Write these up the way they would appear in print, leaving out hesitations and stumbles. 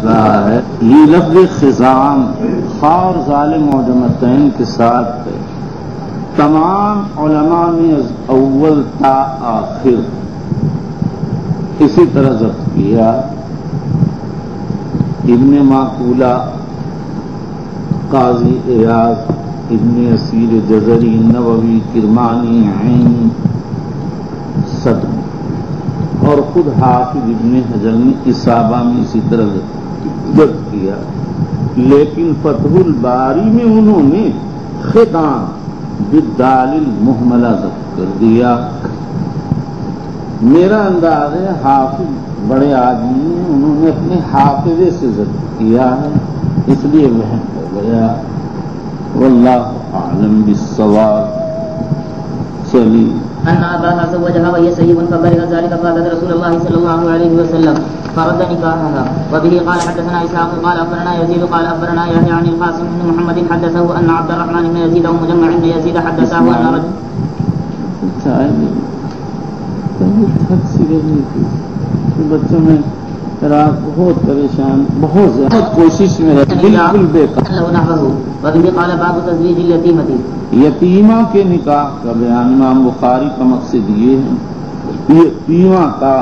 رہا ہے یہ لفظ خزام خار ظالم معجمتین کے ساتھ ہے. تمام علماء نے از اول تا آخر اسی طرح ضبط کیا. ابن معقولہ، قاضی ایاز، ابن اسیر جزری، نووی، کرمانی، عین، صدر اور خود حافظ ابن حجر نے اصابہ میں اسی طرح ضبط کیا. لیکن فتح الباری میں انہوں نے خطام بالدال المہملہ ضبط کر دیا. میرا انداز ہے حافظ بڑے آدمی ہیں، انہوں نے اپنے حافظے سے ضبط کیا ہے، اس لیے وہم ہو گیا. واللہ اعلم بالصواب. چلی أن أباها زوجها وهي سيب فبلغ ذلك فأتت رسول الله صلى الله عليه وسلم فرد نكاحها. وبه قال حدثنا إسحاق قال أخبرنا يزيد قال أخبرنا يحيى عن القاسم بن محمد حدثه أن عبد الرحمن بن يزيد ومجمع بن يزيد حدثه أن رجل بچوں میں رات بہت پریشان، بہت زیادہ کوشش میں رہتے، بالکل بیکار. وبه قال باب تزويج اليتيمة. یتیمہ کے نکاح کا بیان امام بخاری کا مقصد یہ ہے یتیمہ کا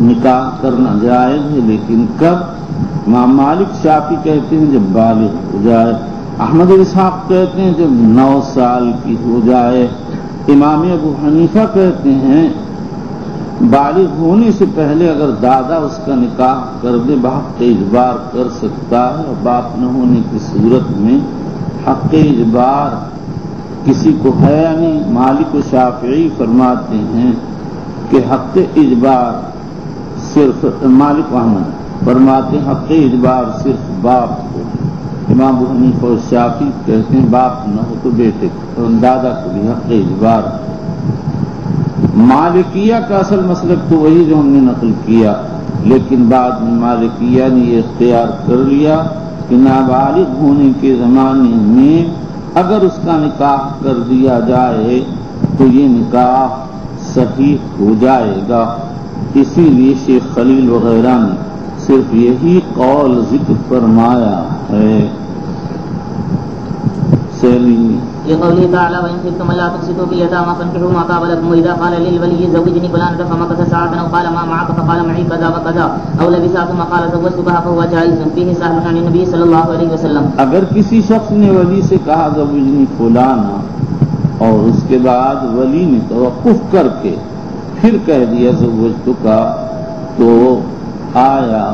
نکاح کرنا جائز ہے، لیکن کب؟ امام مالک شافعی کہتے ہیں جب بالغ ہو جائے، احمد اسحاق کہتے ہیں جب 9 سال کی ہو جائے، امام ابو حنیفہ کہتے ہیں بالغ ہونے سے پہلے اگر دادا اس کا نکاح کر دے بحق اجبار کر سکتا ہے، اور باپ نہ ہونے کی صورت میں حق اجبار کسی کو ہے یا نہیں. مالک و شافعی فرماتے ہیں کہ حق اجبار صرف مالک احمد فرماتے ہیں حق اجبار صرف باپ کو. امام ابو حنیفہ اور شافعی کہتے ہیں باپ نہ ہو تو بیٹے اور دادا کو بھی حق اجبار. مالکیہ کا اصل مسلک تو وہی جو ہم نے نقل کیا، لیکن بعد میں مالکیہ نے یہ اختیار کر لیا کہ نابالغ ہونے کے زمانے میں اگر اس کا نکاح کر دیا جائے تو یہ نکاح صحیح ہو جائے گا. اسی لیے شیخ خلیل وغیرہ نے صرف یہی قول ذکر فرمایا ہے. لقوله تعالى وإن خفتم ألا تقسطوا في اليتامى فانكحوا ما طاب لكم وإذا قال للولي زوجني فلانة فمكث ساعة أو قال ما معك فقال معي كذا وكذا أو لبث ثم قال زوجتكها فهو جائز فيه سهل عن النبي صلى الله عليه وسلم. اگر کسی شخص نے ولی سے کہا زوجنی فلانا اور اس کے بعد ولی نے توقف کر کے پھر کہہ دیا زوجتکا، تو آیا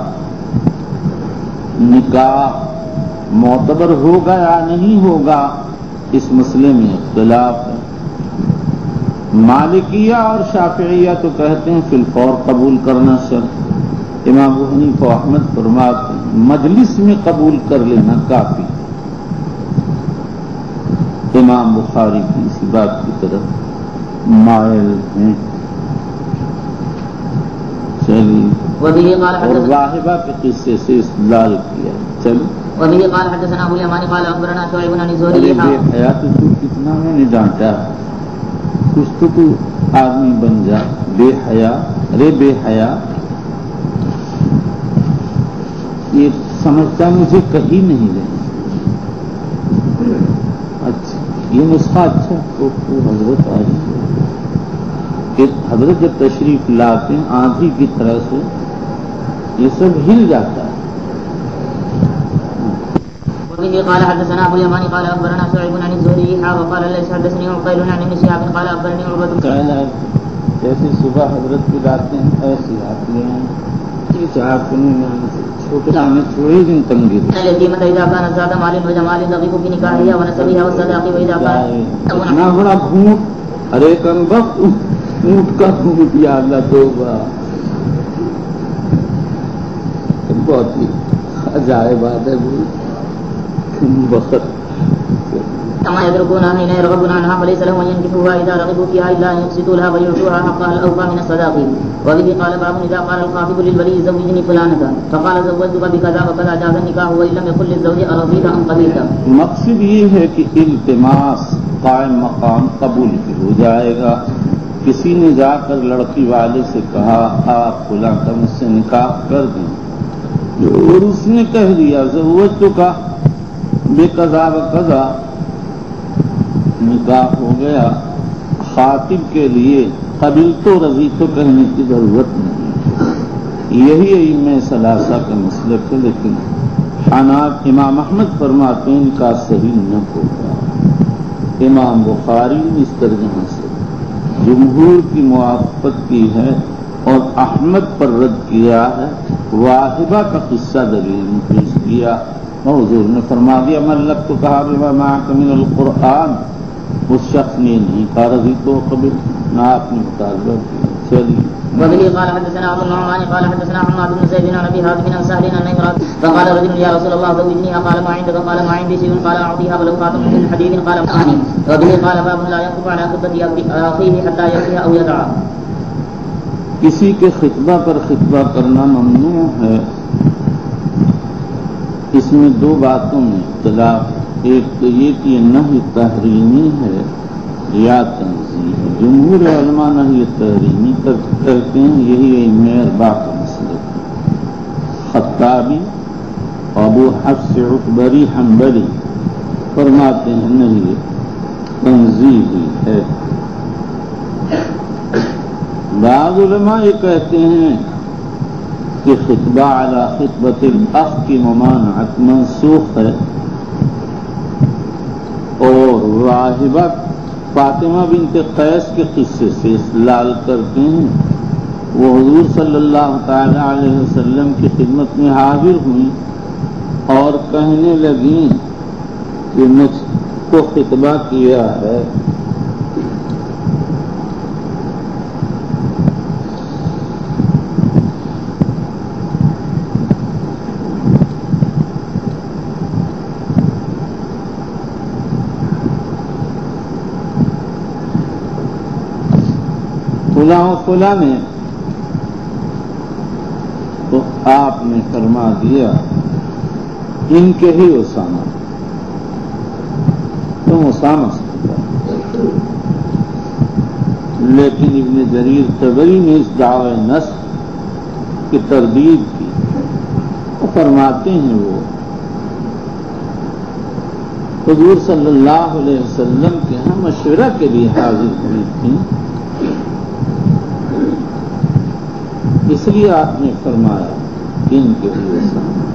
نکاح معتبر ہوگا یا نہیں ہوگا؟ اس مسئلے میں اختلاف ہے. مالکیہ اور شافعیہ تو کہتے ہیں فی الفور قبول کرنا شرط. امام ابو حنیفہ احمد فرماتے ہیں مجلس میں قبول کر لینا کافی. امام بخاری کی اسی بات کی طرف مائل ہیں. چلیے اور واہبہ کے قصے سے استدلال کیا. چلیے وبه قال حدثنا ابو اليمان قال اخبرنا شعيب عن الزهري. بے حیا تو کتنا میں نے ڈانٹا، کچھ تو آدمی بن جا. بے حیا، ارے بے حیا، یہ سمجھتا مجھے کہیں نہیں رہے. اچھا یہ نسخہ اچھا تو حضرت آ رہی ہے کہ حضرت جب تشریف لاتے ہیں آندھی کی طرح سے یہ سب ہل جاتا ہے. قال حدثنا ابو اليمان قال اخبرنا شعيب عن الزهري وقال ليس حدثني عقيل عن ابن شهاب قال اخبرني عروة. جیسے صبح حضرت کی لاتے ہیں ایسی آتی ہیں چھوٹے میں تھوڑے دن تنگی. اليتيمة اذا كان ذات مال وجمال رغب في نكاحها ونسبها والصداق واذا كان اتنا بڑا بھوت. ارے کم وقت اونٹ کا بھوت یا اللہ توبہ، بہت ہی عجائب بات ہے. كما يدركون حين يرغبون عنها فليس لهم ان ينكحوها اذا رغبوا فيها الا ان يقسطوا لها ويؤتوها حقها الاوفى من الصداق. وبه قال باب اذا قال الخاطب للولي زوجني فلانة فقال زوجتك بكذا وكذا جاز النكاح وان لم يكن للزوج ارضيت ام قبلت. مقصد یہ ہے کہ التماس قائم مقام قبول ہو جائے گا. کسی نے جا کر لڑکی والے سے کہا آپ فلاں کا مجھ سے نکاح کر دیں، اور اس نے کہہ دیا زوجت کا بے قضا و قضا، نکاح ہو گیا، خاطب کے لیے قبل تو رضی تو کہنے کی ضرورت نہیں۔ یہی ائمہ ثلاثہ کا مسلک ہے، لیکن حناف امام احمد فرماتے ہیں ان کا صحیح نہ ہوگا۔ امام بخاری نے اس ترجمہ سے جمہور کی موافقت کی ہے اور احمد پر رد کیا ہے۔ واہبہ کا قصہ دلیل میں پیش کیا، حضور نے فرما دیا ملک تو کہا بما معک من القرآن، اس شخص نے نہیں کہا رضی تو قبل، نہ آپ نے مطالبہ کیا۔ چلیے وبه قال حدثنا ابو النعمان قال حدثنا حماد بن زيد عن ابي حازم بن سهل عن امرأة فقال رجل يا رسول الله زوجنيها قال ما عندك قال ما عندي شيء قال اعطيها ولو خاتم من حديد قال اعني وبه قال باب لا يخطب على خطبة اخيه حتى يأتيها او يدعى۔ کسی کے خطبہ پر خطبہ کرنا ممنوع ہے، اس میں دو باتوں میں اختلاف، ایک تو یہ کہ یہ نہی تحریمی ہے یا تنزیہ ہے۔ جمہور علماء نہی تحریمی کہتے ہیں، یہی ائمہ اربعہ کا مسئلہ ہے۔ خطابی ابو حفص عتبری حنبلی فرماتے ہیں نہیں، تنزیہی ہے۔ بعض علماء یہ کہتے ہیں کہ خطبہ علی خطبۃ الاخ کی ممانعت منسوخ ہے، اور راہبہ فاطمہ بنت قیس کے قصے سے استدلال کرتے ہیں۔ وہ حضور صلی اللہ تعالی علیہ وسلم کی خدمت میں حاضر ہوئیں اور کہنے لگیں کہ مجھ کو خطبہ کیا ہے۔ فلاں نے تو آپ نے فرما دیا ان کے ہی اسامہ، تم اسامہ سے، لیکن ابن جریر طبری نے اس دعوی نسخ کی تردید کی۔ وہ فرماتے ہیں وہ حضور صلی اللہ علیہ وسلم کے ہاں مشورہ کے لیے حاضر ہوئی تھیں، اس لیے آپ نے فرمایا ان کے لیے سامنے۔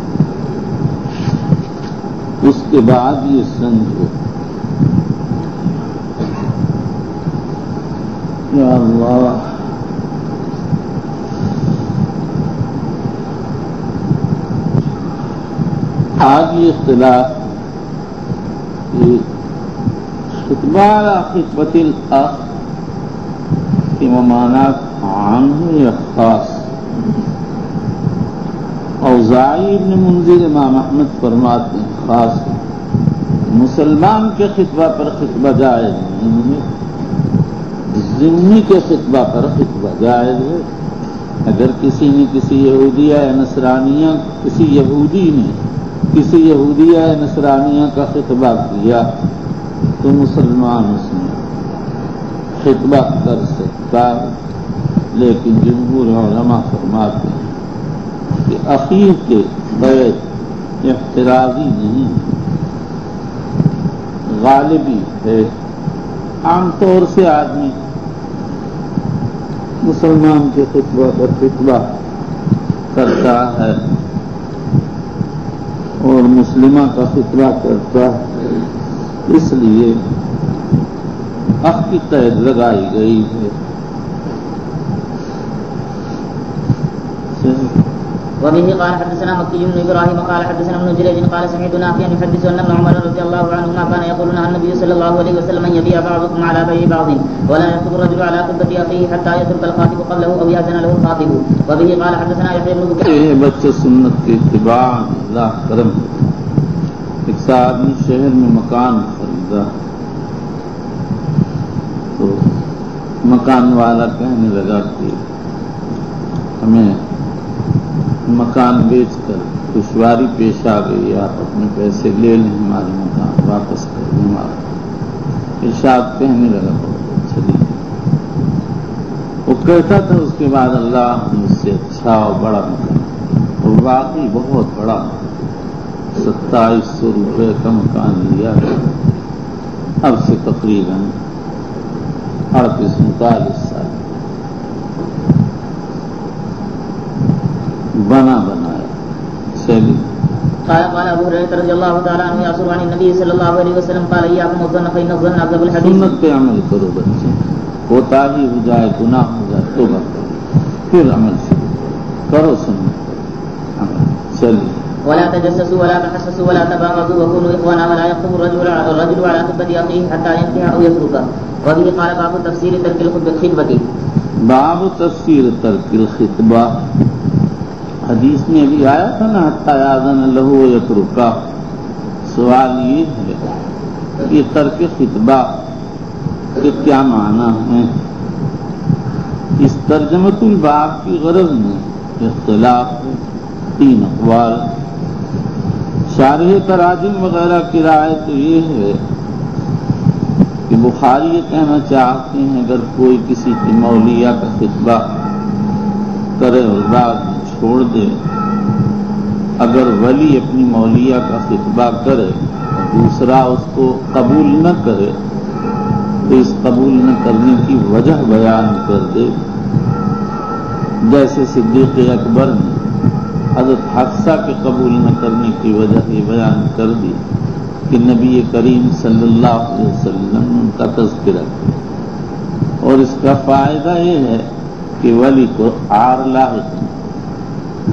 اس کے بعد یہ سمجھو یا اللہ، آج یہ اختلاف کہ خطبہ علی خطبۃ الاخ کی ممانعت عام ہے یا خاص؟ اوزاعی ابن منذر امام احمد فرماتے ہیں خاص ہے، مسلمان کے خطبہ پر خطبہ جائز نہیں ہے، ذمہ کے خطبہ پر خطبہ جائز ہے۔ اگر کسی نے کسی یہودیہ یا نصرانیہ کسی یہودیہ یا نصرانیہ کا خطبہ کیا تو مسلمان اس میں خطبہ کر سکتا ہے، لیکن جمہور علماء فرماتے ہیں کہ اخیر کے قید احترازی نہیں، غالبی ہے۔ عام طور سے آدمی مسلمان کے خطبہ پر خطبہ کرتا ہے اور مسلمہ کا خطبہ کرتا ہے، اس لیے اخ کی قید لگائی گئی ہے۔ وبه قال حدثنا مكي بن ابراهيم قال حدثنا ابن جريج قال سمعت نافعا يحدث ان ابن عمر رضي الله عنهما كان يقول عن النبي صلى الله عليه وسلم ان يبيع بعضكم على بيع بعض ولا يخطب الرجل على خطبة اخيه حتى يترك الخاطب قبله او يأذن له الخاطب۔ وبه قال حدثنا يحيى بن بكير بچے سنت کی اتباع اللہ کرم۔ ایک صاحب نے شہر میں مکان خریدا تو مکان والا کہنے لگا کہ ہمیں مکان بیچ کر دشواری پیش آ گئی، آپ اپنے پیسے لے لیں، ہمارے مکان واپس کر دیں ہمارا۔ ارشاد کہنے لگا چلیے، وہ کہتا تھا اس کے بعد اللہ مجھ سے اچھا اور بڑا مکان، اور واقعی بہت بڑا 2700 روپے کا مکان لیا ہے، اب سے تقریباً 38-39 سال بنایا چلی۔ قال ابو هريره رضي الله تعالى عنه يعصر عن النبي صلى الله عليه وسلم قال اياكم والظن فان الظن اكذب الحديث۔ سنت پہ عمل کرو بچے، کوتاہی ہو جائے، گناہ ہو جائے، توبہ کرو، پھر عمل شروع کرو، سنت پر عمل چلی۔ ولا تجسسوا ولا تحسسوا ولا تباغضوا وكونوا اخوانا ولا يخطب الرجل على خطبه اخيه حتى ينكح او يترك۔ وبه قال باب تفسير ترك الخطبه۔ باب تفسیر ترک الخطبہ، حدیث میں ابھی آیا تھا نا حتی یاذن لہ یترکہ۔ سوال یہ ہے کہ ترک خطبہ کے کیا معنی ہیں؟ اس ترجمۃ الباب کی غرض میں اختلاف ہے، 3 اقوال۔ شارح تراجم وغیرہ کی رائے تو یہ ہے کہ بخاری یہ کہنا چاہتے ہیں اگر کوئی کسی کی مولیہ کا خطبہ کرے اور بعد میں چھوڑ دے، اگر ولی اپنی مولیہ کا خطبہ کرے اور دوسرا اس کو قبول نہ کرے تو اس قبول نہ کرنے کی وجہ بیان کر دے۔ جیسے صدیق اکبر نے حضرت حفصہ کے قبول نہ کرنے کی وجہ یہ بیان کر دی کہ نبی کریم صلی اللہ علیہ وسلم نے ان کا تذکرہ کیا، اور اس کا فائدہ یہ ہے کہ ولی کو عار لاحق ہے،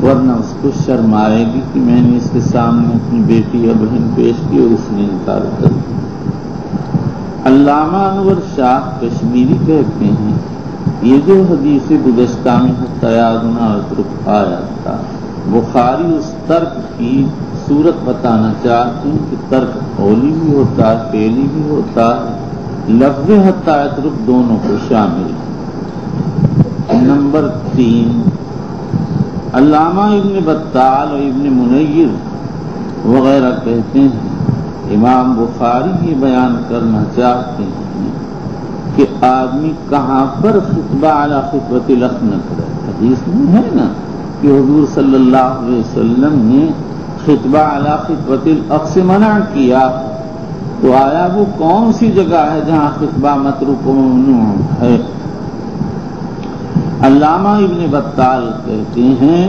ورنہ اس کو شرم آئے گی کہ میں نے اس کے سامنے اپنی بیٹی یا بہن پیش کی اور اس نے انکار کر دیا۔ علامہ انور شاہ کشمیری کہتے ہیں یہ جو حدیث گزشتہ میں حتی یاذن یترک آیا تھا، بخاری اس ترک کی صورت بتانا چاہتے ہیں کہ ترک قولی بھی ہوتا ہے، فعلی بھی ہوتا ہے، لفظ حتی یترک دونوں کو شامل ہے۔ نمبر 3، علامہ ابن بطال اور ابن منیر وغیرہ کہتے ہیں امام بخاری یہ بیان کرنا چاہتے ہیں کہ آدمی کہاں پر خطبہ علی خطبۃ الاخ نہ کرے۔ حدیث میں ہے نا کہ حضور صلی اللہ علیہ وسلم نے خطبہ علی خطبۃ الاخ سے منع کیا، تو آیا وہ کون سی جگہ ہے جہاں خطبہ متروک و ممنوع ہے؟ علامہ ابن بطال کہتے ہیں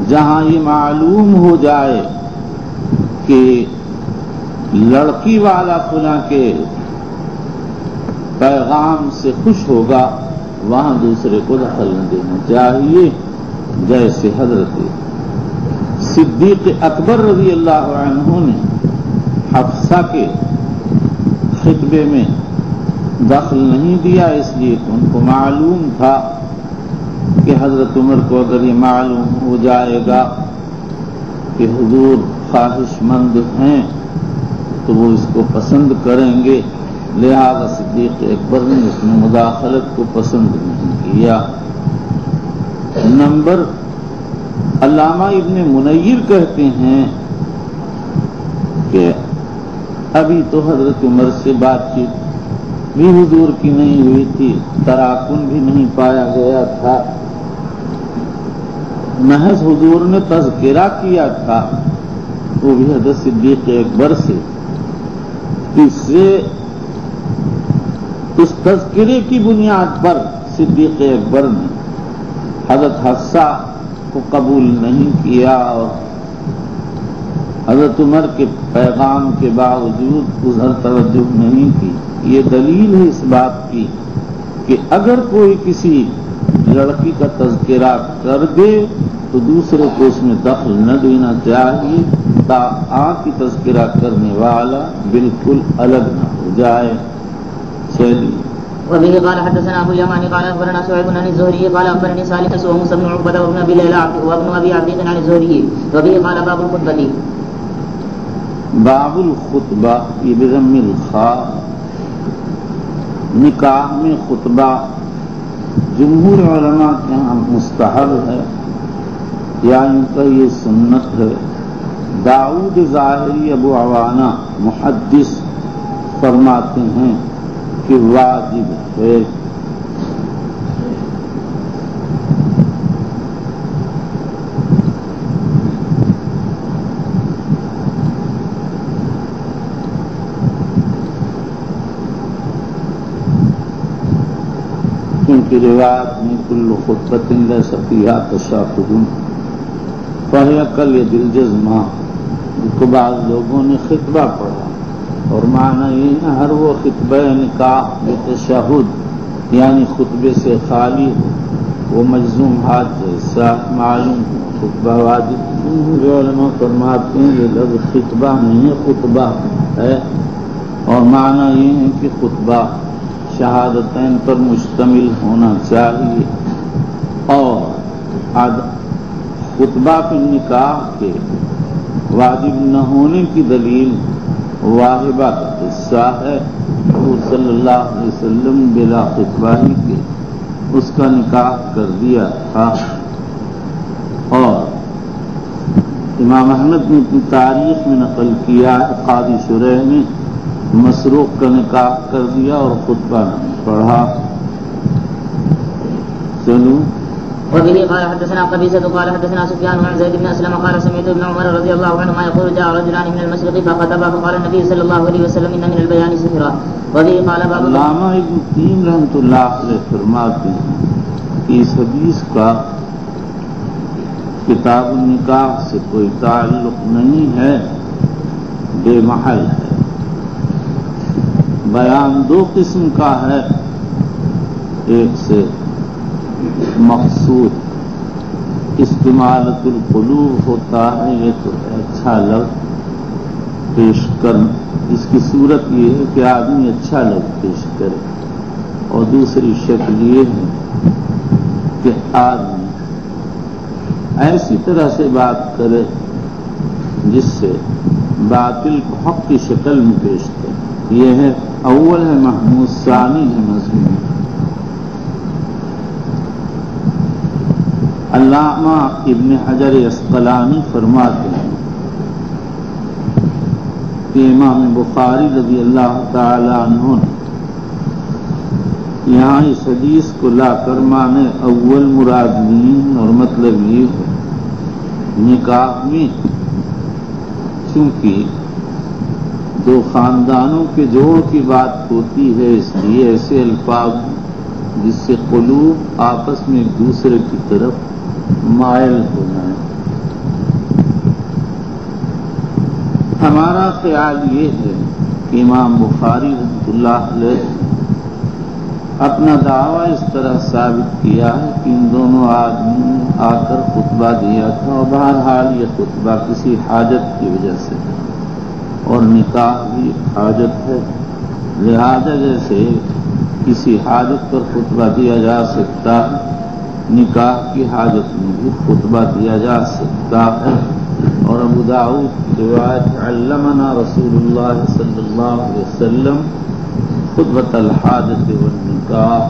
جہاں یہ معلوم ہو جائے کہ لڑکی والا فلاں کے پیغام سے خوش ہوگا وہاں دوسرے کو دخل نہ دینا چاہیے، جیسے حضرت صدیق اکبر رضی اللہ عنہ نے حفصہ کے خطبے میں دخل نہیں دیا، اس لیے کہ ان کو معلوم تھا کہ حضرت عمر کو اگر یہ معلوم ہو جائے گا کہ حضور خواہش مند ہیں تو وہ اس کو پسند کریں گے، لہذا صدیق اکبر نے اس میں مداخلت کو پسند نہیں کیا۔ نمبر، علامہ ابن منیر کہتے ہیں کہ ابھی تو حضرت عمر سے بات چیت بھی حضور کی نہیں ہوئی تھی، تراکن بھی نہیں پایا گیا تھا، محض حضور نے تذکرہ کیا تھا، وہ بھی حضرت صدیق اکبر سے۔ اس سے اس تذکرے کی بنیاد پر صدیق اکبر نے حضرت حفصہ کو قبول نہیں کیا اور حضرت عمر کے پیغام کے باوجود ادھر توجہ نہیں کی۔ یہ دلیل ہے اس بات کی کہ اگر کوئی کسی لڑکی کا تذکرہ کر دے تو دوسرے کو اس میں دخل نہ دینا چاہیے تاکہ کی تذکرہ کرنے والا بالکل الگ نہ ہو جائے۔ چلیے۔ وبه قال حدثنا ابو اليمان قال اخبرنا شعيب بن الزهري قال اخبرني سالم وموسى بن عقبه وابن ابي ليلى وابن ابي عبد عن الزهري وبه قال باب الخطبه۔ باب الخطبہ یہ بضم الخاء، نکاح میں خطبہ جمہور علماء کے ہاں مستحب ہے یا ان کا یہ سنت ہے۔ داؤد ظاہری ابو عوانہ محدث فرماتے ہیں کہ واجب ہے۔ کی روایت میں کل خطبۃ لیس فیہا تشہد فہی کالید الجزمہ، کو بعض لوگوں نے خطبہ پڑھا اور معنی یہ ہے ہر وہ خطبہ نکاح بتشہد یعنی خطبے سے خالی ہو وہ مجزوم ہاتھ جیسا معلوم ہو خطبہ واجب۔ علماء فرماتے ہیں یہ لفظ خطبہ نہیں خطبہ ہے، اور معنی یہ ہے کہ خطبہ شہادتین پر مشتمل ہونا چاہیے، اور خطبہ فی نکاح کے واجب نہ ہونے کی دلیل واہبہ کا قصہ ہے۔ حضور صلی اللہ علیہ وسلم بلا خطبہ ہی کے اس کا نکاح کر دیا تھا، اور امام احمد نے اپنی تاریخ میں نقل کیا قاضی شریح نے مسروق کا نکاح کر دیا اور خطبہ نہیں پڑھا۔ چلو وبه قال حدثنا قبيصة قال حدثنا سفيان عن زيد بن أسلم قال سمعت ابن عمر رضي الله عنهما يقول جاء رجلان من المشرق فخطبا فقال النبي صلى الله عليه وسلم إن من البيان سحرا وبه قال باب علامہ ابن تیم رحمۃ اللہ علیہ فرماتے ہیں کہ اس حدیث کا کتاب النکاح سے کوئی تعلق نہیں ہے، بے محل ہے۔ بیان دو قسم کا ہے، ایک سے مقصود استعمالت القلوب ہوتا ہے، یہ تو اچھا لفظ پیش کر، اس کی صورت یہ ہے کہ آدمی اچھا لفظ پیش کرے، اور دوسری شکل یہ ہے کہ آدمی ایسی طرح سے بات کرے جس سے باطل کو حق کی شکل میں پیش کرے، یہ ہے اول ہے محمود، ثانی ہے مضمون۔ علامہ ابن حجر عسقلانی فرماتے ہیں کہ امام بخاری رضی اللہ تعالی عنہ نے یہاں اس حدیث کو لا کر معنی اول مراد نہیں، اور مطلب یہ ہے نکاح میں چونکہ دو خاندانوں کے جوڑ کی بات ہوتی ہے، اس لیے ایسے الفاظ جس سے قلوب آپس میں ایک دوسرے کی طرف مائل ہو جائیں۔ ہمارا خیال یہ ہے کہ امام بخاری رحمۃ اللہ علیہ اپنا دعویٰ اس طرح ثابت کیا ہے کہ ان دونوں آدمیوں نے آ کر خطبہ دیا تھا، اور بہرحال یہ خطبہ کسی حاجت کی وجہ سے، اور نکاح بھی حاجت ہے، لہذا جیسے کسی حاجت پر خطبہ دیا جا سکتا ہے، نکاح کی حاجت میں بھی خطبہ دیا جا سکتا ہے۔ اور ابو داؤد کی روایت علمنا رسول اللہ صلی اللہ علیہ وسلم خطبۃ الحاجت والنکاح۔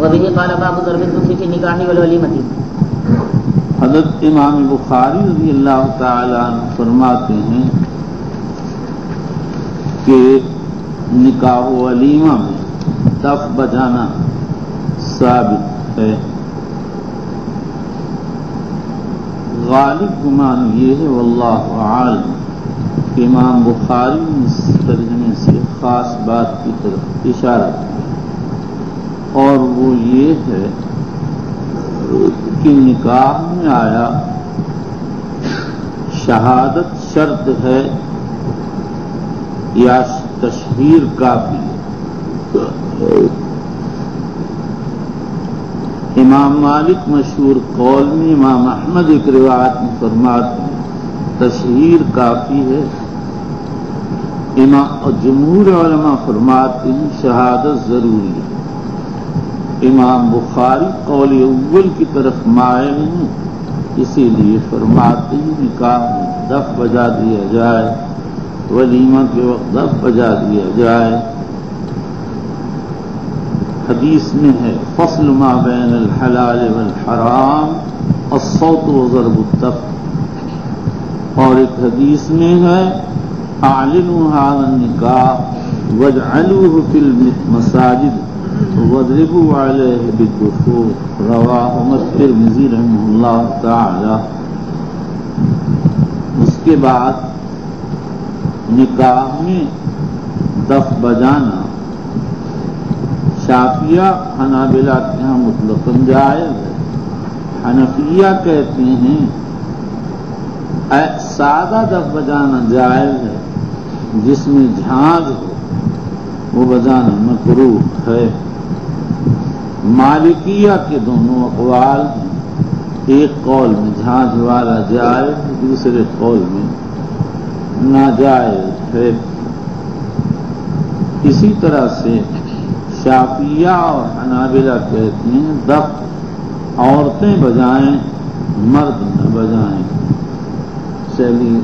وبه قال باب ضرب الدف في النكاح والوليمة۔ حضرت امام بخاری رضی اللہ تعالی عنہ فرماتے ہیں کہ نکاح و ولیمہ میں دف بجانا ثابت ہے۔ غالب گمان یہ ہے واللہ عالم کہ امام بخاری نے اس ترجمے سے خاص بات کی طرف اشارہ کیا، اور وہ یہ ہے کہ نکاح میں آیا شہادت شرط ہے یا تشہیر کافی ہے۔ امام مالک مشہور قول میں، امام احمد ایک روایت میں فرماتے ہیں تشہیر کافی ہے، اور جمہور علماء فرماتے ہیں شہادت ضروری ہے۔ امام بخاری قول اول کی طرف مائل ہیں، اسی لیے فرماتے ہیں نکاح میں دف بجا دیا جائے، ولیمہ کے وقت دف بجا دیا جائے۔ حدیث میں ہے فصل ما بین الحلال والحرام الصوت وضرب الدف، اور ایک حدیث میں ہے اعلنوا هذا النکاح واجعلوه في المساجد واضربوا عليه بالدفوف، رواہ الترمذی رحمہ اللہ تعالی۔ اس کے بعد نکاح میں دف بجانا شافعیہ حنابلہ کے یہاں مطلقاً جائز ہے. حنفیہ کہتے ہیں سادہ دف بجانا جائز ہے، جس میں جھانج ہو وہ بجانا مکروہ ہے. مالکیہ کے دونوں اقوال ہیں، ایک قول میں جھانج والا جائز، دوسرے قول میں ناجائز ہے. اسی طرح سے شافعیہ اور حنابلہ کہتے ہیں دف عورتیں بجائیں، مرد نہ بجائیں. چلیے.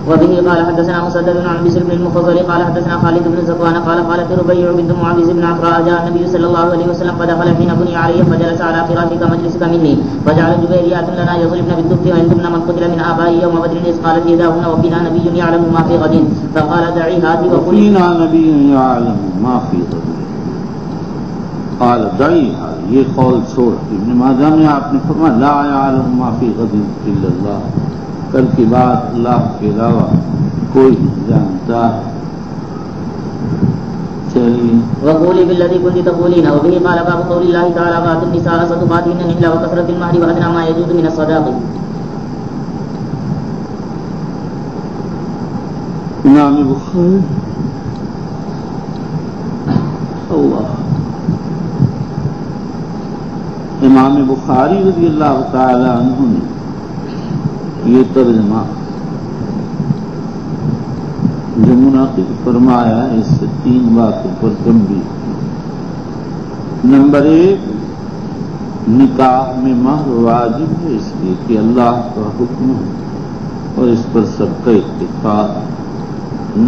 وبه قال حدثنا مسدد عن بشر بن المفضل قال حدثنا خالد بن زكوان قال قالت ربيع بنت معاذ بن عفراء جاء النبي صلى الله عليه وسلم فدخل حين بني عليه فجلس على فراشك مجلسك مني فجعل جبيريات لنا يضربن بالدف وعندنا من قتل من آبائي يوم بدر إذ قالت إحداهن وفينا نبي يعلم ما في غد فقال دعي هاتي وفينا نبي يعلم ما في غد قال دعي هاتي. یہ قول چھوڑ ابن ماجہ میں آپ نے فرمایا لا يعلم ما في غد الا الله، کل کی بات اللہ کے علاوہ کوئی نہیں جانتا ہے. چلیے. وقولي بالذي كنت تقولين. وبه قال باب قول الله تعالى فاتوا النساء صدقاتهن إلا وكثرة المهر وأدنى ما يجوز من الصداق. امام بخاری اللہ امام بخاری رضی اللہ تعالی عنہ نے یہ ترجمہ جو منعقد فرمایا ہے اس سے 3 باتوں پر تنبیہ. نمبر 1، نکاح میں مہر واجب ہے اس لیے کہ اللہ کا حکم ہے اور اس پر سب کا اتفاق.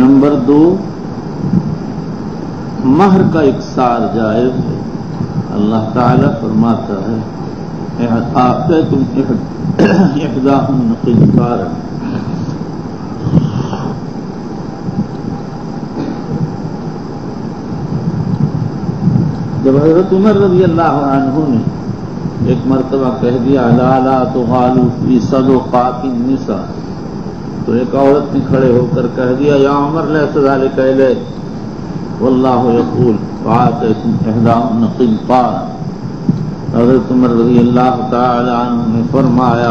نمبر 2، مہر کا اکثار جائز ہے. اللہ تعالی فرماتا ہے آتیتم احداہن قنطارا. جب حضرت عمر رضی اللہ عنہ نے ایک مرتبہ کہہ دیا لا تغالوا فی صدقات النساء، تو ایک عورت نے کھڑے ہو کر کہہ دیا یا عمر لیس ذلک الیک واللہ یقول فآتیتم احداہن قنطارا. حضرت عمر رضی اللہ تعالی عنہ نے فرمایا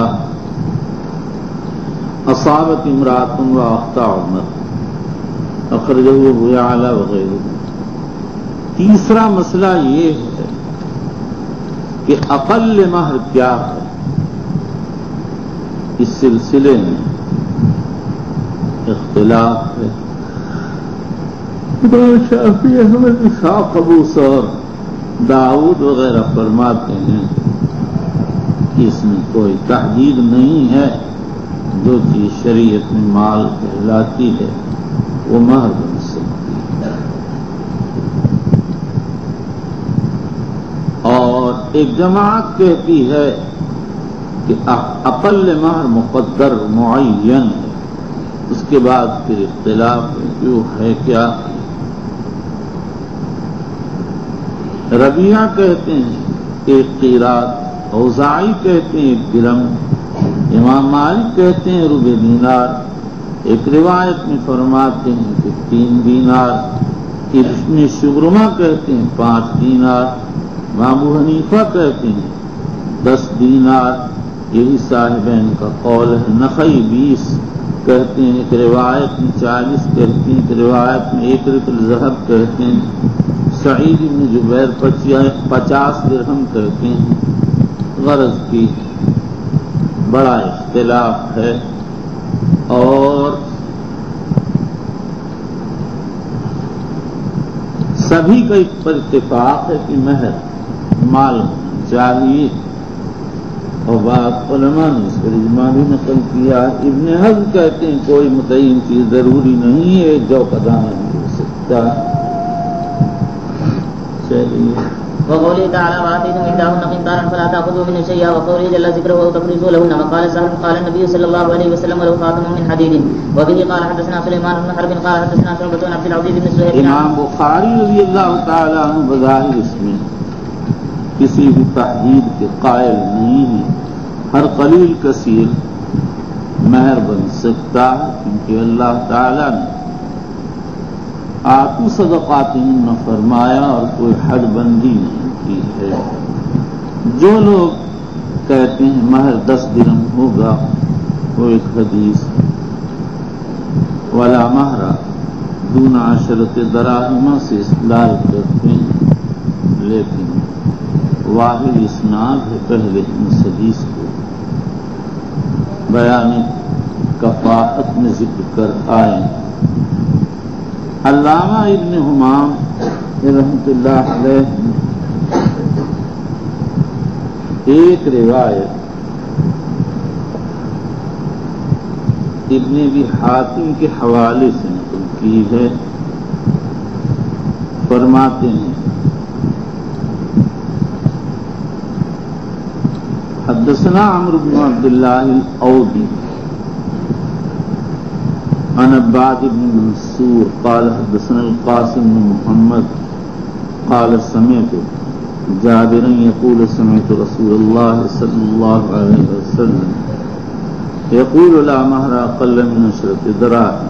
اصابت امرأۃ واخطأ عمر اخرجہ ابو یعلا وغیرہ. تیسرا مسئلہ یہ ہے کہ اقل مہر کیا ہے. اس سلسلے میں اختلاف ہے. شافعی احمد اسحاق ابو ثور داؤد وغیرہ فرماتے ہیں کہ اس میں کوئی تحدید نہیں ہے. جو چیز شریعت میں مال کہلاتی ہے وہ مہر بن سکتی ہے. اور ایک جماعت کہتی ہے کہ اقل مہر مقدر معین ہے. اس کے بعد پھر اختلاف کیوں ہے کیا. ربیعہ کہتے ہیں 1 قیراط، اوزاعی کہتے ہیں 1 درہم، امام مالک کہتے ہیں ربع دینار. ایک روایت میں فرماتے ہیں کہ 3 دینار. ابن شبرمہ کہتے ہیں 5 دینار. ابو حنیفہ کہتے ہیں 10 دینار. یہی صاحبین کا قول ہے. نخعی 20 کہتے ہیں. ایک روایت میں 40 کہتے ہیں. ایک روایت میں 1 رطل ذہب کہتے ہیں. سعید بن جبیر 50 درہم کہتے ہیں. غرض کی بڑا اختلاف ہے اور سبھی کا اس پر اتفاق ہے کہ مہر مال ہونا چاہیے. اور بعض علماء نے اس پر اجماع بھی نقل کیا. ابن حزم کہتے ہیں کوئی متعین چیز ضروری نہیں ہے، جو کا دانہ نہیں ہو سکتا. چلیے. وقوله تعالى وآتيتم إحداهن قنطارا فلا تأخذوا منه شيئا. وقوله جل ذكره وتفرزوا لهن. وقال سهل قال النبي صلى الله عليه وسلم ولو خاتم من حديد. وبه قال حدثنا سليمان بن حرب قال حدثنا شعبة عن عبد العزيز بن سهيل. امام بخاری رضی اللہ تعالی عنہ بظاہر اس میں کسی بھی تحدید کے قائل نہیں ہے. ہر قلیل کثیر مہر بن سکتا ہے، کیونکہ اللہ تعالی نے آتو صدقاتہن فرمایا اور کوئی حد بندی نہیں کی ہے. جو لوگ کہتے ہیں مہر 10 درہم ہوگا، وہ ایک حدیث ولا مہر دون 10 دراہم سے استدلال کرتے ہیں، لیکن واحد اسناد ہے پہلے اس حدیث کو بیان کفاءت میں ذکر کر آئے. علامہ ابن حمام رحمۃ اللہ علیہ ایک روایت ابن ابی حاتم کے حوالے سے نقل کی ہے. فرماتے ہیں حدثنا عمرو بن عبد الله الأودي عن عباد بن منصور قال حدثنا القاسم بن محمد قال سمعت جابرا يقول سمعت رسول الله صلى الله عليه وسلم يقول لا مهر أقل من 10 دراهم.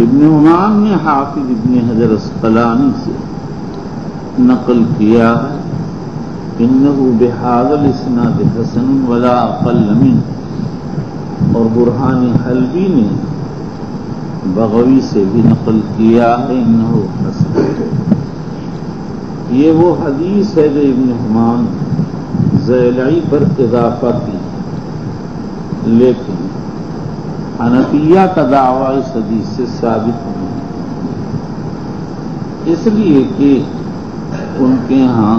ابن حمام نے حافظ ابن حجر اسقلانی سے نقل کیا ہے انه بهذا الاسناد حسن ولا اقل منه، اور برہان حلبی نے بغوی سے بھی نقل کیا ہے انه حسن. یہ وہ حدیث ہے جو ابن حمام ذیلعی پر اضافہ کی، لیکن حنفیہ کا دعویٰ اس حدیث سے ثابت نہیں، اس لیے کہ ان کے ہاں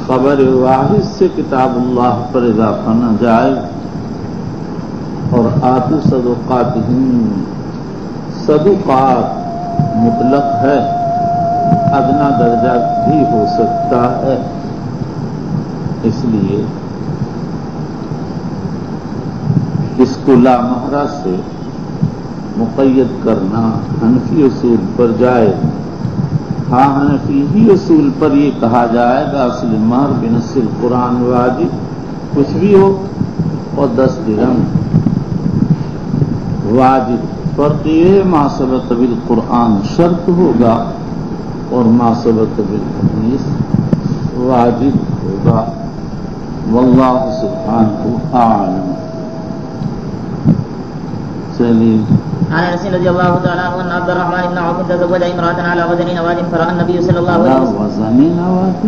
خبر واحد سے کتاب اللہ پر اضافہ نہ جائز، اور آتو صدقاتہن صدقات مطلق ہے، ادنا درجہ بھی ہو سکتا ہے. اس لیے اس کو لامہرہ سے مقید کرنا حنفی اصول پر جائے. ہاں حنفی ہی اصول پر یہ کہا جائے گا اصل مہر بنص القرآن واجب کچھ بھی ہو اور 10 درہم واجب. فرق یہ ما ثبت بالقرآن شرط ہوگا اور ما ثبت بالحدیث واجب ہوگا. واللہ سبحانہ اعلم. چلیے. عن انس رضي الله تعالى عنه ان عبد الرحمن بن عوف تزوج امرأة على وزن نواد فراى النبي صلى الله عليه وسلم وزن نواد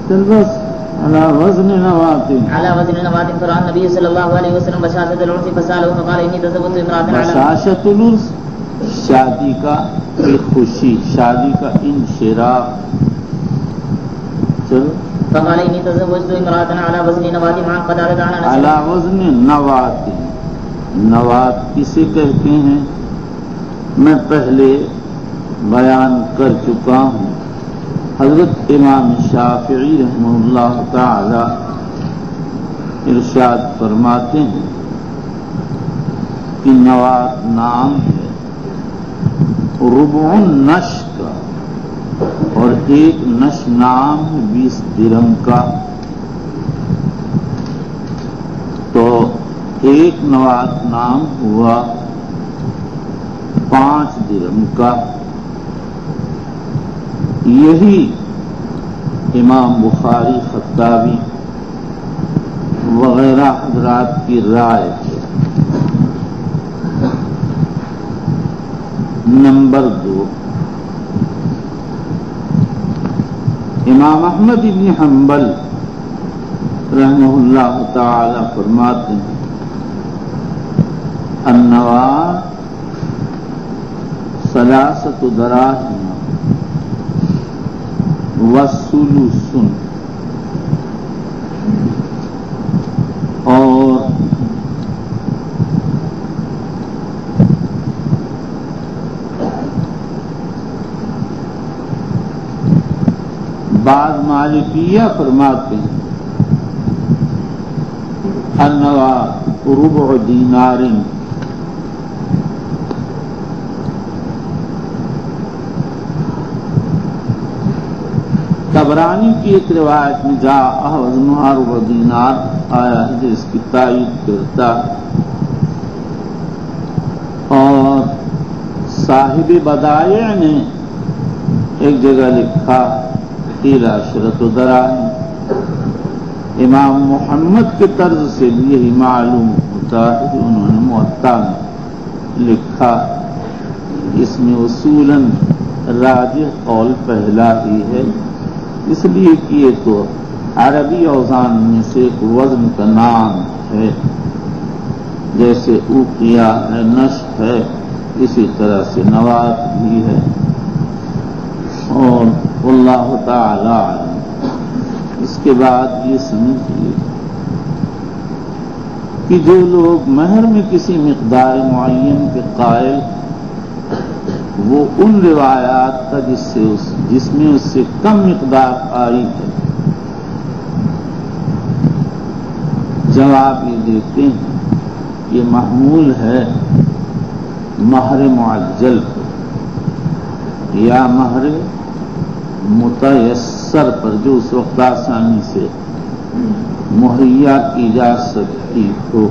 تلبس على وزن نواد فراى النبي صلى الله عليه وسلم بشاشة العرس فسأله فقال اني تزوجت امرأة على بشاشة العرس شادی کا ایک خوشی، شادی کا انشراح. چلو. فقال اني تزوجت امرأة على وزن نواد عن قتادة عن انس على وزن نواد. نواد کسے کہتے ہیں میں پہلے بیان کر چکا ہوں. حضرت امام شافعی رحمہ اللہ تعالی ارشاد فرماتے ہیں کہ نواد نام ہے ربع النش کا، اور ایک نش نام ہے 20 درہم کا. تو ایک نواد نام ہوا 5 درہم کا. یہی امام بخاری، خطابی وغیرہ حضرات کی رائے ہے. نمبر 2 امام احمد بن حنبل رحمہ اللہ تعالی فرماتے ہیں النواد 3 دراہم والثلث، اور بعض مالکیہ فرماتے ہیں النواد ربع دینار. طبرانی کی ایک روایت میں جاء وزنها ربع دینار آیا ہے جو اس کی تائید کرتا ہے. اور صاحب بدائع نے ایک جگہ لکھا قیل عشرۃ دراہم، امام محمد کے طرز سے بھی یہی معلوم ہوتا ہے کہ انہوں نے موطا میں لکھا، اس میں اصولاً راجح قول پہلا ہی ہے، اس لیے کہ یہ تو عربی اوزان میں سے ایک وزن کا نام ہے، جیسے اوقیہ ہے، نشط ہے، اسی طرح سے نوات بھی ہے۔ اور اللہ تعالی عالم۔ اس کے بعد یہ سمجھیے کہ جو لوگ مہر میں کسی مقدار معین کے قائل، وہ ان روایات کا جس میں اس سے کم مقدار آئی ہے، جواب یہ دیتے ہیں یہ محمول ہے مہر معجل پر یا مہر متیسر پر، جو اس وقت آسانی سے مہیا کی جا سکتی ہو۔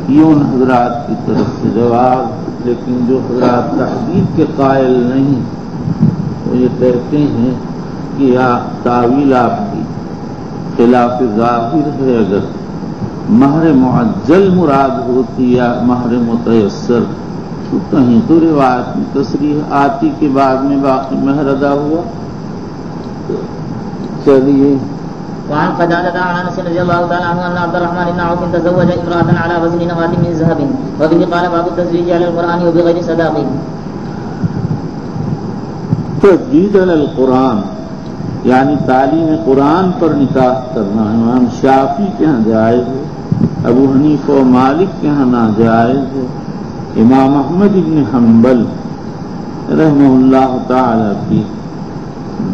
یہ ان حضرات کی طرف سے جواب، لیکن جو حضرات تحقیق کے قائل نہیں وہ یہ کہتے ہیں کہ تعویل آپ کی خلاف ظاہر ہے، اگر مہر معجل مراد ہوتی یا مہر متیسر تو کہیں تو روایت میں تصریح آتی کے بعد میں باقی مہر ادا ہوا۔ چلیے وعن قتادة عن انس رضي الله تعالى عنه ان عبد الرحمن بن عوف تزوج امرأة على وزن نواة من ذهب، وبه قال باب التزويج على القرآن وبغير صداق۔ تزویج علی القرآن یعنی تعلیم قرآن پر نکاح کرنا امام شافعی کے ہاں جائز ہے، ابو حنیفہ و مالک کے ہاں ناجائز ہے، امام احمد بن حنبل رحمہ اللہ تعالی کی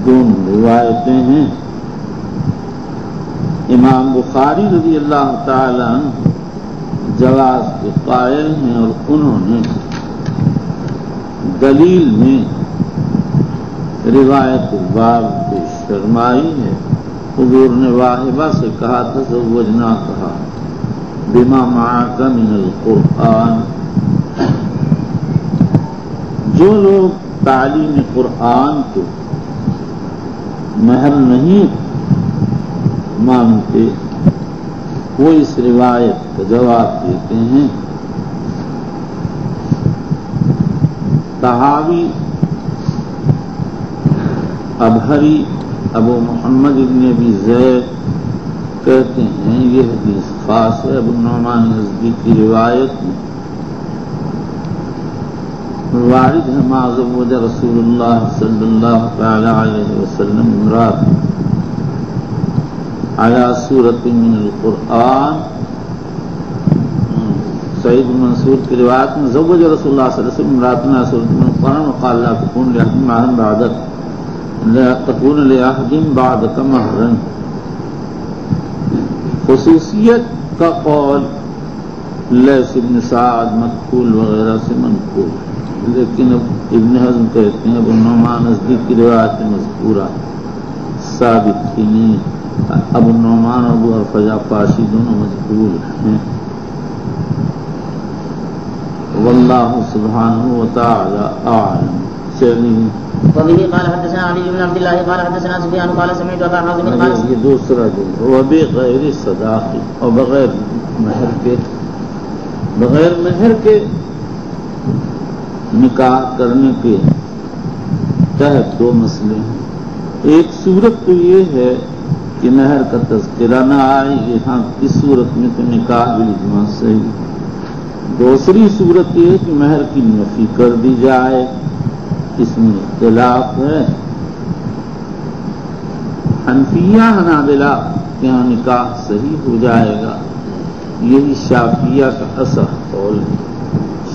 دونوں روایتیں ہیں، امام بخاری رضی اللہ تعالی عنہ جواز کے قائل ہیں، اور انہوں نے دلیل میں روایت الباب پیش فرمائی ہے۔ حضور نے واہبہ سے کہا تھا زوجنا کہا بما معک من القرآن۔ جو لوگ تعلیم قرآن کو مہر نہیں مانتے وہ اس روایت کا جواب دیتے ہیں۔ طحاوی ابہری ابو محمد ابن ابی زید کہتے ہیں یہ حدیث خاص ہے، ابو نعمان ازدی کی روایت میں وارد ہے ما زوج رسول اللہ صلی اللہ تعالی علیہ وسلم امرأۃ علی سورۃ من القرآن۔ سعید منصور کی روایت میں زوج رسول اللہ صلی اللہ علیہ وسلم امرأۃ علی سورۃ من القرآن وقال لا تكون لأحد مهرا بعدك لا تكون لأحد بعدك مهرا۔ خصوصیت کا قول لیث بن سعد مقبول وغیرہ سے منقول، لیکن اب ابن حزم کہتے ہیں ابو نعمان ازدی کی روایت مذکورہ ثابت ہی نہیں، ابو نعمان ابو الفجا پاشی دونوں مجبور ہیں۔ واللہ سبحانہ وتعالی اعلم۔ چلیے وبه قال حدثنا علي بن عبد الله قال حدثنا سفيان قال سمعت ابا حازم قال یہ دوسرا جو وبغیر صداق، اور بغیر مہر کے نکاح کرنے کے تحت دو مسئلے ہیں۔ ایک صورت تو یہ ہے کہ مہر کا تذکرہ نہ آئے، یہاں اس صورت میں تو نکاح بالاجماع صحیح۔ دوسری صورت یہ ہے کہ مہر کی نفی کر دی جائے، اس میں اختلاف ہے۔ حنفیہ حنابلہ کے یہاں نکاح صحیح ہو جائے گا، یہی شافعیہ کا اصح قول ہے۔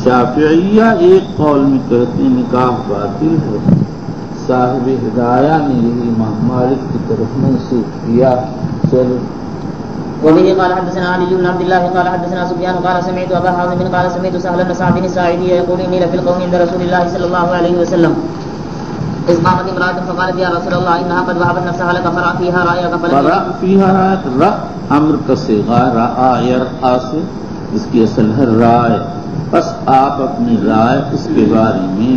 شافعیہ ایک قول میں کہتے ہیں نکاح باطل ہے، صاحب ہدایہ نے یہی امام مالک کی طرف منسوخ کیا۔ چلو وبه قال حدثنا علي بن عبد الله قال حدثنا سفيان قال سمعت ابا حازم قال سمعت سهل بن سعد الساعدي يقول اني لفي القوم عند رسول الله صلى الله عليه وسلم اذ قامت امرأة فقالت يا رسول الله انها قد وهبت نفسها لك فرأ فيها رأيك فرأ فيها رأيك، رأ امر کا صیغہ رأى يرأى سے، اس کی اصل ہے رائے، بس آپ اپنی رائے اس کے بارے میں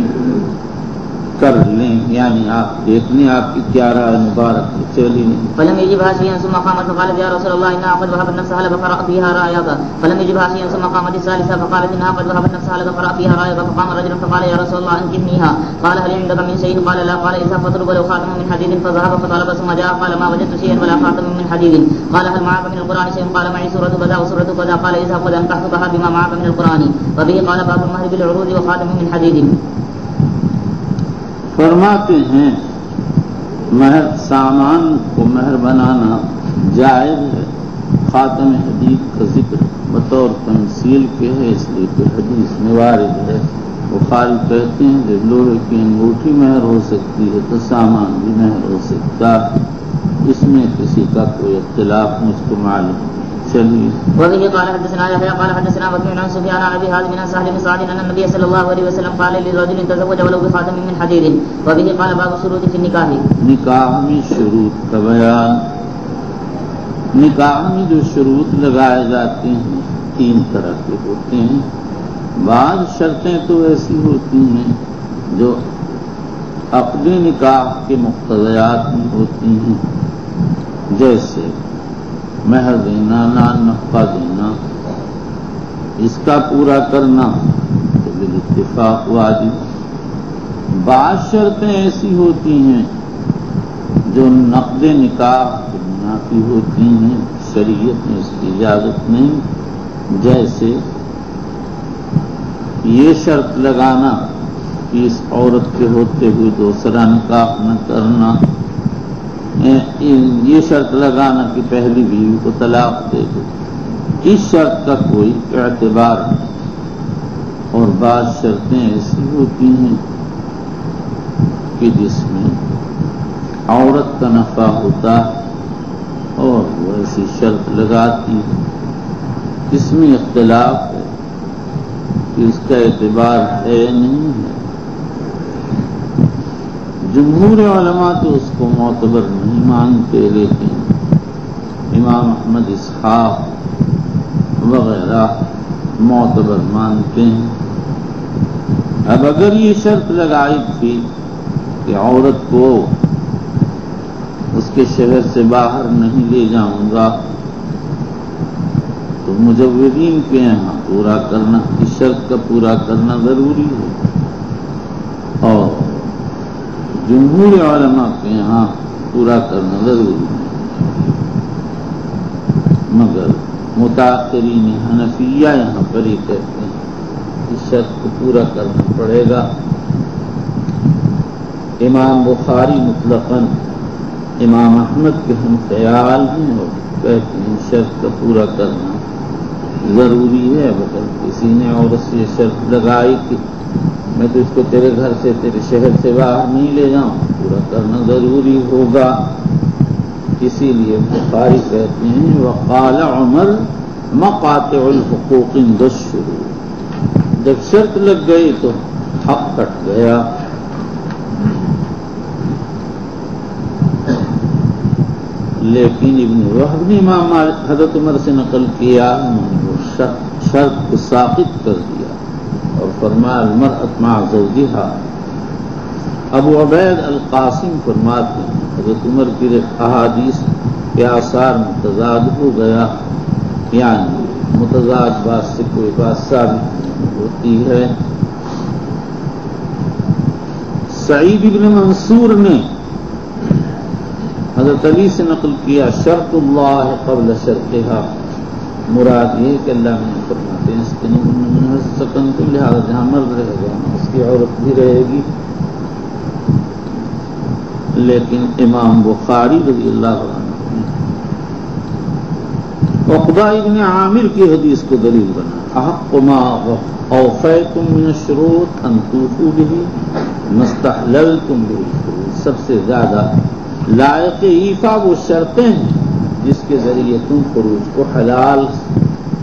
کر لیں، یعنی آپ دیکھ لیں آپ کی کیا رائے مبارک ہے، چلی نہیں. فلم يجبها شيئا ثم قامت فقالت يا رسول الله انها قد وهبت نفسها لك فقرأ فيها رايك. فلم يجبها شيئا ثم قامت الثالثه فقالت انها قد وهبت نفسها لك فقرأ فيها رايك. فقام رجل فقال يا رسول الله انكحنيها. قال هل عندك من شيء؟ قال لا. قال اذهب فاطلب له خاتم من حديد. فذهب فطلب ثم جاء قال ما وجدت شيئا ولا خاتم من حديد. قال هل معك من القرآن شيء؟ قال معي سورة كذا وسورة كذا. قال اذهب قد انكحتكها بما معك من القرآن. وبه قال باب المهر بالعروض وخاتم من حديد. فرماتے ہیں مہر سامان کو مہر بنانا جائز ہے. خاتم حدید کا ذکر بطور تمثیل کے ہے، اس لیے کہ حدیث میں وارد ہے. بخاری کہتے ہیں جب لوہے کی انگوٹھی مہر ہو سکتی ہے تو سامان بھی مہر ہو سکتا ہے. اس میں کسی کا کوئی اختلاف مجھ کو معلوم نہیں. چلیے. وبه قال حدثنا يحيى قال حدثنا وكيع عن سفيان عن ابي هازم بن سهل بن سعد ان النبي صلى الله عليه وسلم قال لرجل تزوج ولو بخاتم من حديد. وبه قال باب الشروط في النكاح. نکاح میں شروط کا بیان. نکاح میں جو شروط لگائے جاتے ہیں 3 طرح کے ہوتے ہیں. بعض شرطیں تو ایسی ہوتی ہیں جو عقد نکاح کے مقتضیات میں ہوتی ہیں، جیسے مہر دینا، نان نفقہ دینا، اس کا پورا کرنا تو بالاتفاق واجب. بعض شرطیں ایسی ہوتی ہیں جو نقد نکاح کے منافی ہوتی ہیں، شریعت میں اس کی اجازت نہیں. جیسے یہ شرط لگانا کہ اس عورت کے ہوتے ہوئے دوسرا نکاح نہ کرنا، یہ شرط لگانا کہ پہلی بیوی کو طلاق دے دو، اس شرط کا کوئی اعتبار نہیں. اور بعض شرطیں ایسی ہوتی ہیں کہ جس میں عورت کا نفع ہوتا اور وہ ایسی شرط لگاتی اس میں اختلاف ہے کہ اس کا اعتبار ہے نہیں ہے. جمہور علماء تو اس کو معتبر نہیں مانتے، لیکن امام احمد اسحاق وغیرہ معتبر مانتے ہیں. اب اگر یہ شرط لگائی تھی کہ عورت کو اس کے شہر سے باہر نہیں لے جاؤں گا تو مجوزین کے یہاں پورا کرنا، اس شرط کا پورا کرنا ضروری ہے، اور جمہور علماء کے یہاں پورا کرنا ضروری ہے. مگر متاثرین حنفیہ یہاں پر ہی کہتے ہیں اس شرط کو پورا کرنا پڑے گا. امام بخاری مطلقاً امام احمد کے ہم خیال ہیں اور کہتے ہیں شرط کا پورا کرنا ضروری ہے. اگر کسی نے عورت سے یہ شرط لگائی کہ میں تو اس کو تیرے گھر سے تیرے شہر سے باہر نہیں لے جاؤں، پورا کرنا ضروری ہوگا. اسی لیے بخاری کہتے ہیں وقال عمر مقاطع الحقوق عند الشروط، جب شرط لگ گئی تو حق کٹ گیا. لیکن ابن وہب نے امام حضرت عمر سے نقل کیا، انہوں نے وہ شرط کو ساقط کر دیا اور فرمایا المرأة مع زوجها. ابو عبید القاسم فرماتے ہیں حضرت عمر کی احادیث کے آثار متضاد ہو گیا، یعنی متضاد بات سے کوئی بات ثابت نہیں ہوتی ہے. سعید ابن منصور نے حضرت علی سے نقل کیا شرط اللہ قبل شرطها، مراد یہ کہ اللہ نے فرماتے ہیں اس کے سکن تو لہٰذا جہاں مرد رہے گا اس کی عورت بھی رہے گی. لیکن امام بخاری رضی اللہ عنہ عقبہ ابن عامر کی حدیث کو دلیل بنا احق ما اوفیتم من الشروط ان توفوا به ما استحللتم به الفروج. سب سے زیادہ لائق ایفا وہ شرطیں ہیں جس کے ذریعے تم فروج کو حلال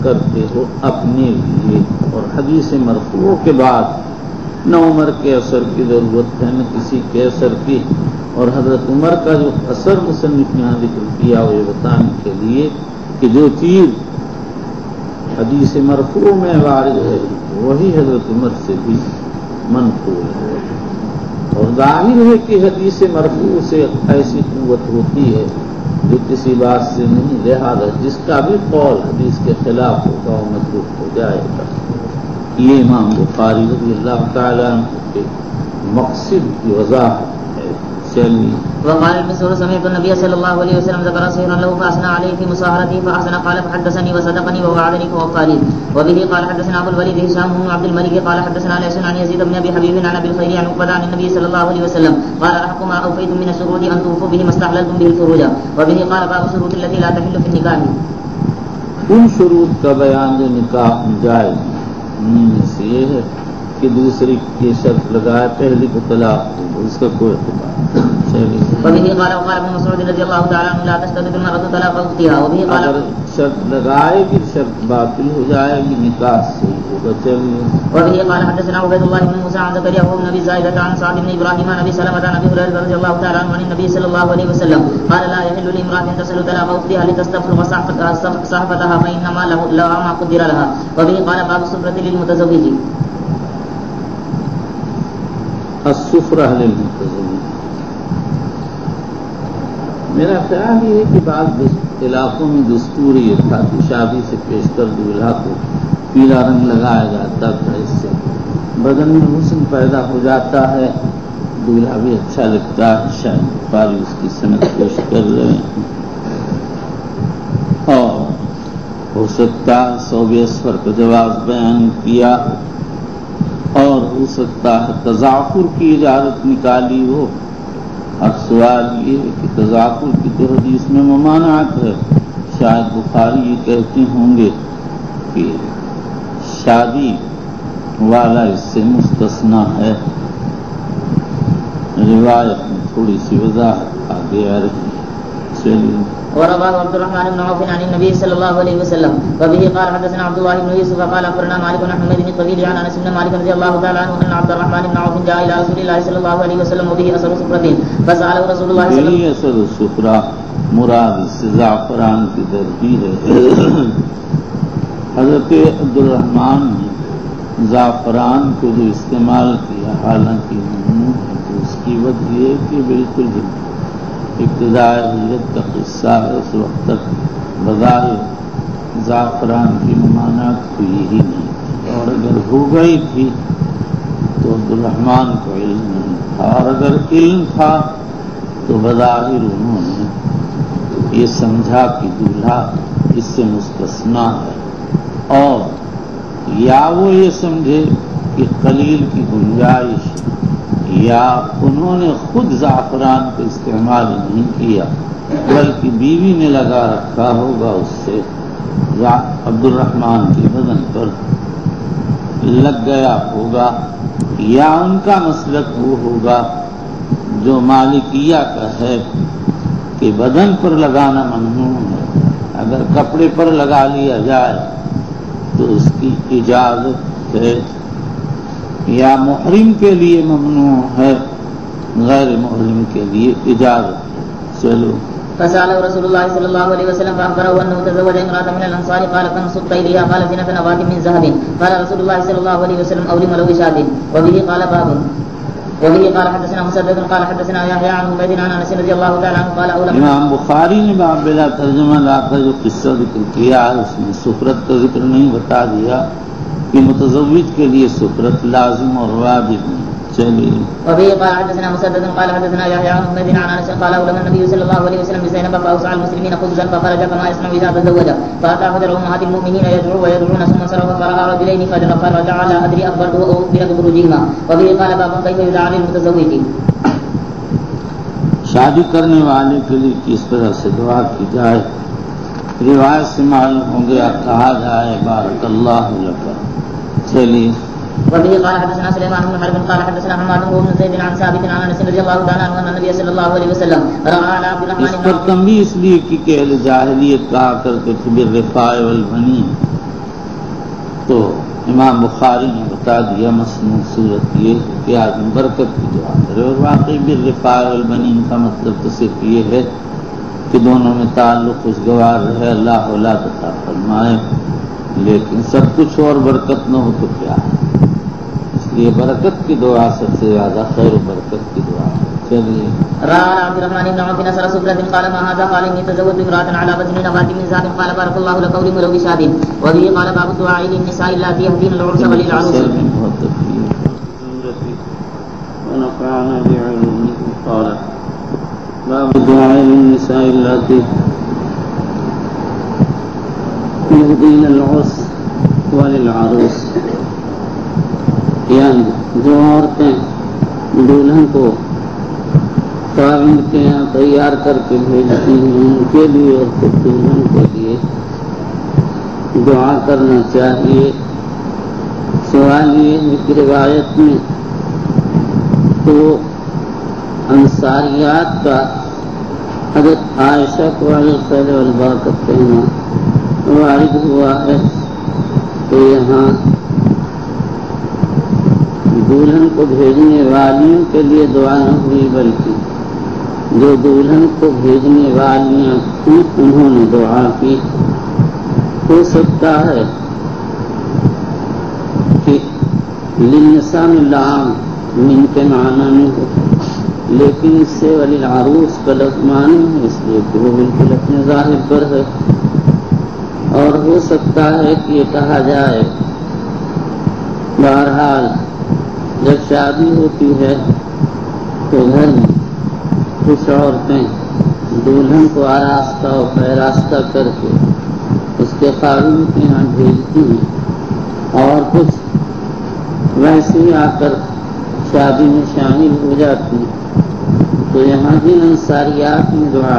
کرتے ہو اپنے لیے. اور حدیث مرفوع کے بعد نہ عمر کے اثر کی ضرورت ہے نہ کسی کے اثر کی. اور حضرت عمر کا جو اثر مصنف نے یہاں ذکر کیا وہ یہ بتانے کے لیے کہ جو چیز حدیث مرفوع میں وارد ہے وہی حضرت عمر سے بھی منقول ہے، اور ظاہر ہے کہ حدیث مرفوع سے ایسی قوت ہوتی ہے جو کسی بات سے نہیں، لہذا جس کا بھی قول حدیث کے خلاف ہوگا وہ متروک ہو جائے گا۔ یہ امام بخاری رضی اللہ تعالیٰ عنہ کے مقصد کی وضاحت ہے۔ چلیے وقال المسعود سمعت النبي صلى الله عليه وسلم ذكر سيرا له فأثنى عليه في مصاهرته فأحسن قال فحدثني وصدقني ووعدني فوفى لي. وبه قال حدثنا أبو الوليد هشام بن عبد الملك قال حدثنا ليس عن يزيد بن أبي حبيب عن أبي الخير عن عقبة عن النبي صلى الله عليه وسلم قال أحق ما أوفيتم من الشروط أن توفوا به ما استحللتم به الفروج. وبه قال باب الشروط التي لا تحل في النكاح. ان شروط کا بیان جو نکاح جائز میں سے یہ ہے کہ دوسری کی شرط لگائے پہلی کو طلاق ہو، اس کا کوئی اعتبار۔ وبه قال وقال ابن مسعود رضي الله تعالى عنه لا تشترط المرأة طلاق أختها. وبه قال اگر شرط لگائے گی شرط باطل ہو جائے گی، نکاح صحیح ہوگا۔ چلیے وبه قال حدثنا عبيد الله بن موسى عن زكريا وابن ابي زائدة عن سعد بن ابراهيم عن ابي سلمة عن ابي هريرة رضي الله تعالى عنه عن النبي صلى الله عليه وسلم قال لا يحل لامرأة تسأل طلاق أختها لتستفرغ صحفتها فإنما لها ما قدر لها. وبه قال باب السفرة للمتزوج. السفرہ للمتزوج، میرا خیال یہ ہے کہ بعض علاقوں میں دستور یہ تھا کہ شادی سے پیش کر دولہا کو پیلا رنگ لگایا جاتا تھا، اس سے بدن میں حسن پیدا ہو جاتا ہے، دولہا بھی اچھا لگتا ہے، شاید بخاری اس کی سند پیش کر رہے ہیں۔ اور ہو سکتا ہے صوب اصفر کا جواز بیان کیا، اور ہو سکتا ہے تضافر کی اجازت نکالی ہو۔ اب سوال یہ ہے کہ تضافر کی تو حدیث میں ممانعت ہے، شاید بخاری یہ کہتے ہوں گے کہ شادی والا اس سے مستثنی ہے، روایت میں تھوڑی سی وضاحت آگے آ رہی ہے۔ چلیے ورواه عبد الرحمن بن عوف عن النبي صلى الله عليه وسلم. وبه قال حدثنا عبد الله بن يوسف قال اخبرنا مالك بن حميد بن الطويل عن انس بن مالك رضي الله تعالى عنه ان عبد الرحمن بن عوف جاء الى رسول الله صلى الله عليه وسلم وبه اثر سفرتين فساله رسول الله صلى الله عليه وسلم. اثر سفرہ مراد سے زعفران کی ترکیب ہے۔ حضرت عبد الرحمن نے زعفران کو جو استعمال کیا حالانکہ ممنوع ہے، تو اس کی وجہ یہ کہ بالکل ابتدائی ہجرت کا قصہ ہے، اس وقت تک بظاہر زعفران کی ممانعت ہوئی ہی نہیں، اور اگر ہو گئی تھی تو عبد الرحمن کو علم نہیں تھا، اور اگر علم تھا تو بظاہر انہوں نے یہ سمجھا کہ دولہا اس سے مستثنی ہے، اور یا وہ یہ سمجھے کہ قلیل کی گنجائش، یا انہوں نے خود زعفران کو استعمال نہیں کیا بلکہ بیوی نے لگا رکھا ہوگا، اس سے عبد الرحمن کے بدن پر لگ گیا ہوگا، یا ان کا مسلک وہ ہوگا جو مالکیہ کا ہے کہ بدن پر لگانا ممنوع ہے، اگر کپڑے پر لگا لیا جائے تو اس کی اجازت ہے، یا محرم کے لیے ممنوع ہے، غیر محرم کے لیے اجازت ہے۔ چلو فسأله رسول الله صلى الله عليه وسلم فأخبره أنه تزوج امرأة من الأنصار قال كم صدت إليها قال زينة نبات من ذهب قال رسول الله صلى الله عليه وسلم أولم له بشاة. وبه قال باب. وبه قال حدثنا مسدد قال حدثنا يحيى عن عبيد عن أنس رضي الله تعالى عنه قال أولم. امام بخاری نے باب بلا ترجمہ لا کر جو قصہ ذکر کیا اس میں سفرت کا ذکر نہیں بتا دیا کہ متزوج کے لیے سفرت لازم اور واجب نہیں۔ چلیے وبه قال حدثنا مسدد قال حدثنا يحيى عن عبيد عن انس قال اولم النبي صلى الله عليه وسلم بزينب فاوسع المسلمين خبزا فخرج كما يصنع اذا تزوج فاتى حضر امهات المؤمنين يدعو ويدعون ثم صرف فراى رجلين فرجع على ادري اخبرته او اخبر بخروجهما. وبه قال باب كيف يدعى للمتزوج. شادی کرنے والے کے لیے کس طرح سے دعا کی جائے، روایت سے معلوم ہو گیا، کہا جائے بارک اللہ لک۔ چلیے وبه قال حدثنا سليمان بن حرب قال حدثنا حماد بن زيد عن ثابت عن انس رضي الله تعالى عنه ان النبي صلى الله عليه وسلم راى على عبد الرحمن اس پر تنبیہ اس لیے کہ اہل جاہلیت کہا کرتے تھے بالرفاع والبنین، تو امام بخاری نے بتا دیا مسنون صورت یہ کہ آدمی برکت کی دعا کرے، اور واقعی بالرفاع والبنین کا مطلب تو صرف یہ ہے کہ دونوں میں تعلق خوشگوار رہے، اللہ اولاد عطا فرمائے، لیکن سب کچھ اور برکت نہ ہو تو کیا ہے؟ اس لیے برکت کی دعا سب سے زیادہ خیر و برکت کی دعا ہے۔ چلیے راى عبد الرحمن بن عوف نصر سفرة قال ما هذا قال اني تزوجت امرأة على وزن نبات من ذهب قال بارك الله لك ولو بشاد وبه قال باب الدعاء للنساء اللاتي يهدين العرس وللعروس ونفعنا بعلمه قال باب الدعاء للنساء اللاتي يهدين العرس وللعروس، یعنی جو عورتیں دلہن کو خاوند کے یہاں تیار کر کے بھیجتی ہیں ان کے لیے اور خود دلہن کے لیے دعا کرنا چاہیے۔ سوال یہ ہے کہ روایت میں تو انصاریات کا حضرت عائشہ کو علی الخیر والبرکت کہنا وارد ہوا ہے، تو یہاں دلہن کو بھیجنے والیوں کے لیے دعا نہ ہوئی بلکہ جو دلہن کو بھیجنے والیاں تھیں انہوں نے دعا کی۔ ہو سکتا ہے کہ للنساء لام من کے معنی میں ہو، لیکن اس سے وللعروس کا لفظ معنی ہے، اس لیے کہ وہ بالکل اپنے ظاہر پر ہے۔ اور ہو سکتا ہے کہ یہ کہا جائے بہرحال جب شادی ہوتی ہے تو گھر میں کچھ عورتیں دلہن کو آراستہ و پیراستہ کر کے اس کے خاوند کے یہاں بھیجتی ہیں اور کچھ ویسے ہی آ کر شادی میں شامل ہو جاتی ہیں، تو یہاں بھی انصاریات میں دعا